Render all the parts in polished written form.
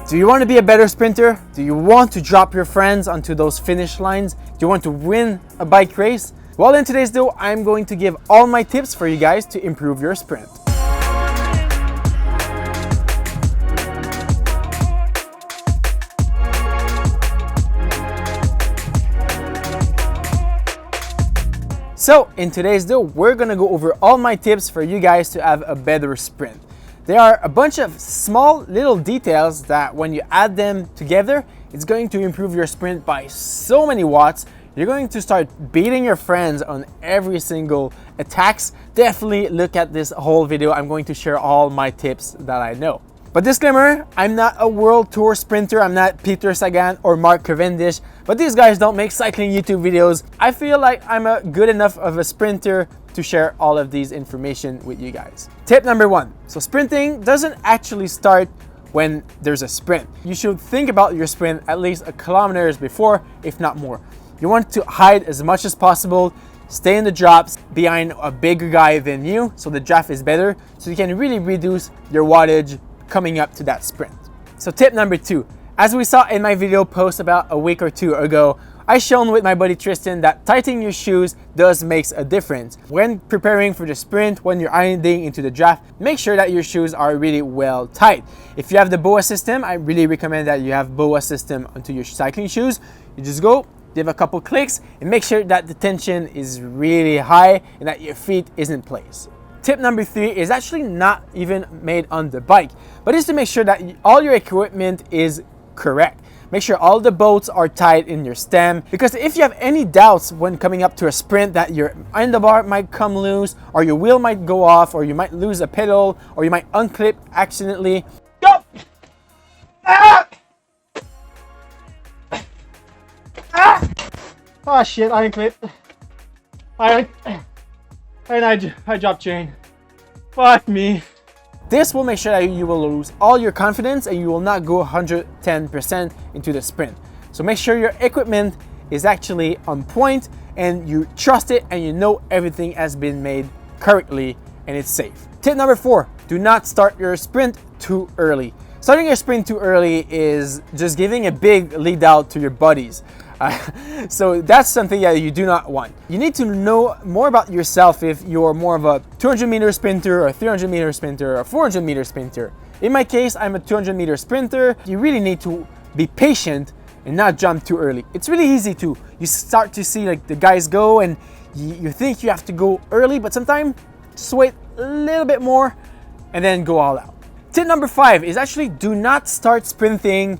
Do you want to be a better sprinter? Do you want to drop your friends onto those finish lines? Do you want to win a bike race? Well, in today's video, I'm going to give all my tips for you guys to improve your sprint. So in today's video, we're gonna go over all my tips for you guys to have a better sprint. There are a bunch of small little details that when you add them together, it's going to improve your sprint by so many watts. You're going to start beating your friends on every single attacks. Definitely look at this whole video. I'm going to share all my tips that I know. But disclaimer, I'm not a world tour sprinter. I'm not Peter Sagan or Mark Cavendish, but these guys don't make cycling YouTube videos. I feel like I'm a good enough of a sprinter to share all of these information with you guys. Tip number 1. So sprinting doesn't actually start when there's a sprint. You should think about your sprint at least a kilometers before, if not more. You want to hide as much as possible, stay in the drops behind a bigger guy than you, so the draft is better, so you can really reduce your wattage coming up to that sprint. So tip number 2, as we saw in my video post about a week or two ago, I shown with my buddy Tristan that tightening your shoes does makes a difference. When preparing for the sprint, when you're ironing into the draft, make sure that your shoes are really well tight. If you have the BOA system, I really recommend that you have BOA system onto your cycling shoes. You just go, give a couple clicks, and make sure that the tension is really high and that your feet is in place. Tip number 3 is actually not even made on the bike, but is to make sure that all your equipment is correct. Make sure all the bolts are tight in your stem, because if you have any doubts when coming up to a sprint that your handlebar might come loose, or your wheel might go off, or you might lose a pedal, or you might unclip accidentally. Go! Ah! Ah! Oh shit, I unclipped. I dropped chain. Fuck me. This will make sure that you will lose all your confidence and you will not go 110% into the sprint. So make sure your equipment is actually on point and you trust it and you know everything has been made correctly and it's safe. Tip number 4, do not start your sprint too early. Starting your sprint too early is just giving a big lead out to your buddies. So that's something that you do not want. You need to know more about yourself if you're more of a 200-meter sprinter or a 300-meter sprinter or a 400-meter sprinter. In my case, I'm a 200-meter sprinter. You really need to be patient and not jump too early. It's really easy to. You start to see like the guys go and you think you have to go early, but sometimes just wait a little bit more and then go all out. Tip number 5 is actually do not start sprinting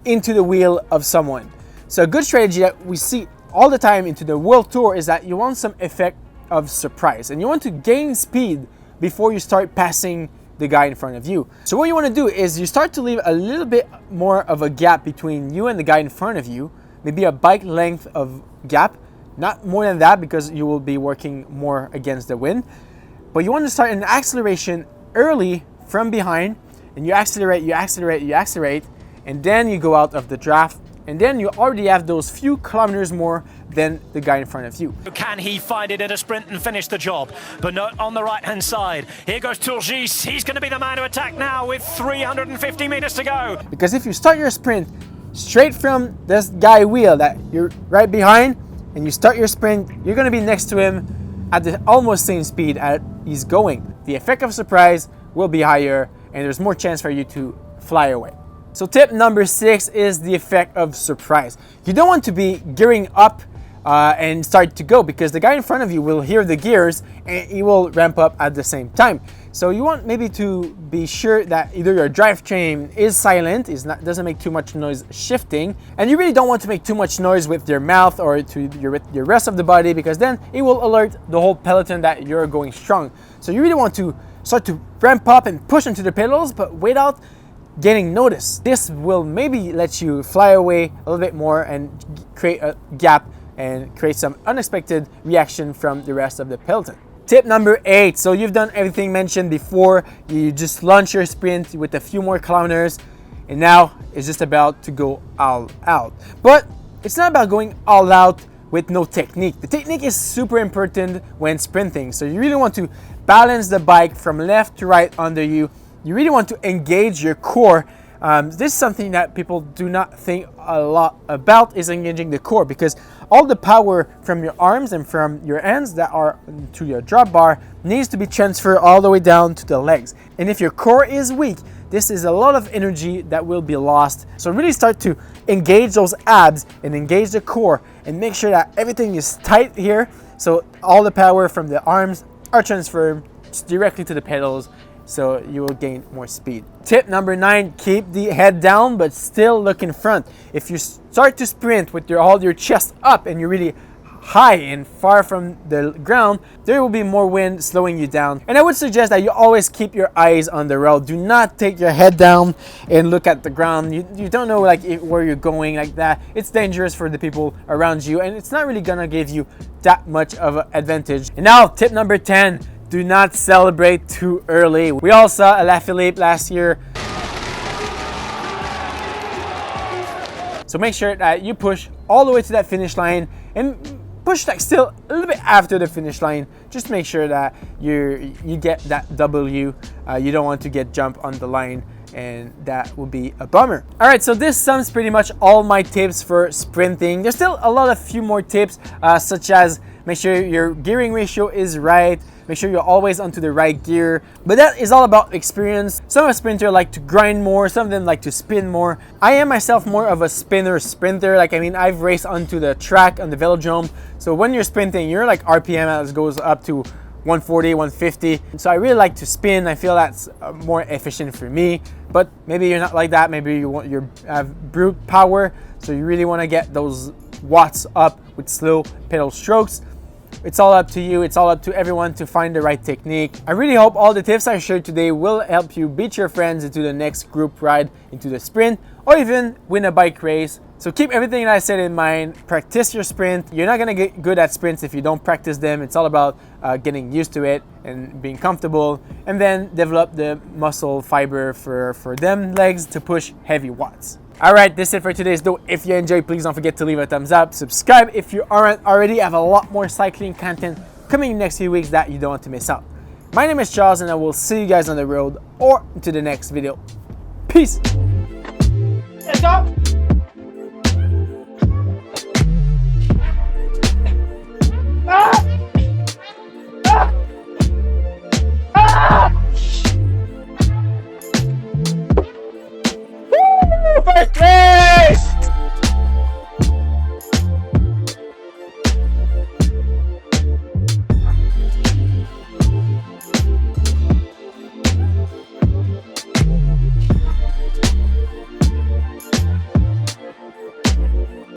into the wheel of someone. So a good strategy that we see all the time into the World Tour is that you want some effect of surprise and you want to gain speed before you start passing the guy in front of you. So what you want to do is you start to leave a little bit more of a gap between you and the guy in front of you, maybe a bike length of gap, not more than that because you will be working more against the wind. But you want to start an acceleration early from behind and you accelerate, and then you go out of the draft. And then you already have those few kilometers more than the guy in front of you. Can he find it in a sprint and finish the job? But not on the right-hand side. Here goes Turgis. He's going to be the man to attack now with 350 meters to go. Because if you start your sprint straight from this guy wheel that you're right behind, and you start your sprint, you're going to be next to him at the almost same speed as he's going. The effect of surprise will be higher, and there's more chance for you to fly away. So tip number 6 is the effect of surprise. You don't want to be gearing up and start to go because the guy in front of you will hear the gears and he will ramp up at the same time. So you want maybe to be sure that either your drivetrain is silent, doesn't make too much noise shifting, and you really don't want to make too much noise with your mouth or to your rest of the body because then it will alert the whole peloton that you're going strong. So you really want to start to ramp up and push into the pedals, but without getting noticed. This will maybe let you fly away a little bit more and create a gap and create some unexpected reaction from the rest of the peloton. Tip number 8. So you've done everything mentioned before. You just launch your sprint with a few more kilometers and now it's just about to go all out. But it's not about going all out with no technique. The technique is super important when sprinting. So you really want to balance the bike from left to right under you. You really want to engage your core This is something that people do not think a lot about, is engaging the core, because all the power from your arms and from your hands that are to your drop bar needs to be transferred all the way down to the legs. And if your core is weak, this is a lot of energy that will be lost. So really start to engage those abs and engage the core and make sure that everything is tight here, so all the power from the arms are transferred directly to the pedals, so you will gain more speed. Tip number 9, keep the head down but still look in front. If you start to sprint with all your chest up and you're really high and far from the ground, there will be more wind slowing you down. And I would suggest that you always keep your eyes on the road. Do not take your head down and look at the ground. You don't know where you're going like that. It's dangerous for the people around you, and it's not really gonna give you that much of an advantage. And now tip number 10, do not celebrate too early. We all saw Alaphilippe last year. So make sure that you push all the way to that finish line, and push still a little bit after the finish line. Just make sure that you get that W. You don't want to get jumped on the line, and that will be a bummer. All right, so this sums pretty much all my tips for sprinting. There's still a few more tips, such as make sure your gearing ratio is right, make sure you're always onto the right gear. But that is all about experience. Some sprinters like to grind more, some of them like to spin more. I am myself more of a sprinter. I've raced onto the track on the velodrome. So when you're sprinting, your RPM goes up to 140, 150. So I really like to spin. I feel that's more efficient for me. But maybe you're not like that. Maybe you have brute power, so you really want to get those watts up with slow pedal strokes. It's all up to you. It's all up to everyone to find the right technique. I really hope all the tips I shared today will help you beat your friends into the next group ride, into the sprint, or even win a bike race. So keep everything that I said in mind. Practice your sprint. You're not gonna get good at sprints if you don't practice them. It's all about getting used to it and being comfortable, and then develop the muscle fiber for them legs to push heavy watts. All right, that's it for today's video. If you enjoyed, please don't forget to leave a thumbs up. Subscribe if you aren't already. I have a lot more cycling content coming in the next few weeks that you don't want to miss out. My name is Charles, and I will see you guys on the road or into the next video. Peace. Let's go. First place!